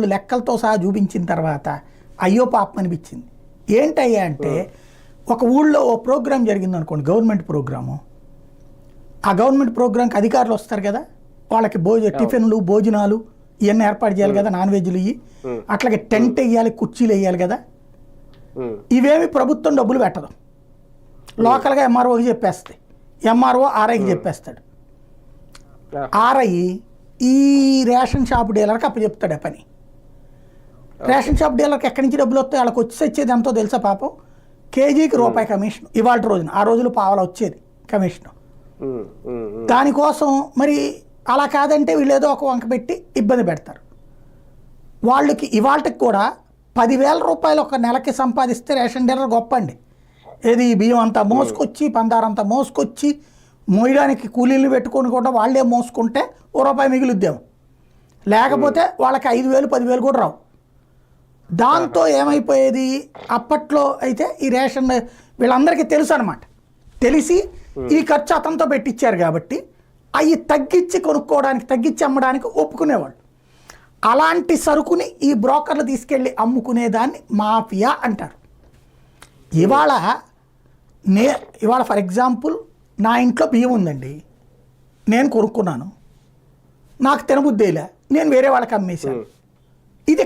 వాళ్ళు లెక్కలతో సహా చూపించిన తర్వాత అయ్యో పాపం అనిపించింది. ఏంటయ్యా అంటే ఒక ఊళ్ళో ఓ ప్రోగ్రాం జరిగింది అనుకోండి, గవర్నమెంట్ ప్రోగ్రాము. ఆ గవర్నమెంట్ ప్రోగ్రాంకి అధికారులు వస్తారు కదా, వాళ్ళకి టిఫిన్లు భోజనాలు ఇవన్నీ ఏర్పాటు చేయాలి కదా, నాన్ వెజ్లు ఇవి, అట్లాగే టెంట్ వేయాలి, కుర్చీలు వేయాలి కదా. ఇవేమి ప్రభుత్వం డబ్బులు పెట్టదు, లోకల్గా ఎంఆర్ఓకి చెప్పేస్తాయి. ఎంఆర్ఓ ఆర్ఐకి చెప్పేస్తాడు. ఆర్ఐ ఈ రేషన్ షాప్ డీలర్కి అప్పచెప్తాడు ఆ పని. రేషన్ షాప్ డీలర్కి ఎక్కడి నుంచి డబ్బులు వస్తాయి, వాళ్ళకి వచ్చేది ఎంతో తెలుసా పాపం, కేజీకి రూపాయి కమిషన్. ఇవాళ రోజున, ఆ రోజులు పావలా వచ్చేది కమిషన్. దానికోసం మరి అలా కాదంటే వీళ్ళు ఏదో ఒక వంక పెట్టి ఇబ్బంది పెడతారు. వాళ్ళకి ఇవాళకి కూడా 10,000 రూపాయలు ఒక నెలకి సంపాదిస్తే రేషన్ డీలర్ గొప్ప అండి. ఏది బియ్యం అంతా మోసుకొచ్చి, పందారంతా మోసుకొచ్చి, మోయడానికి కూలీలు పెట్టుకొని కూడా వాళ్ళే మోసుకుంటే ₹1 మిగులుద్దేమో. లేకపోతే వాళ్ళకి 5,000 10,000 కూడా రావు. దాంతో ఏమైపోయేది, అప్పట్లో అయితే ఈ రేషన్ వీళ్ళందరికీ తెలుసు అనమాట. తెలిసి ఈ ఖర్చు అతనితో పెట్టించారు కాబట్టి అవి తగ్గించి కొనుక్కోవడానికి, తగ్గించి అమ్మడానికి ఒప్పుకునేవాళ్ళు. అలాంటి సరుకుని ఈ బ్రోకర్లు తీసుకెళ్ళి అమ్ముకునేదాన్ని మాఫియా అంటారు. ఇవాళ ఫర్ ఎగ్జాంపుల్ నా ఇంట్లో బియ్యం ఉందండి, నేను కొనుక్కున్నాను, నాకు తినబుద్దేలే, నేను వేరే వాళ్ళకి అమ్మేశాను. ఇది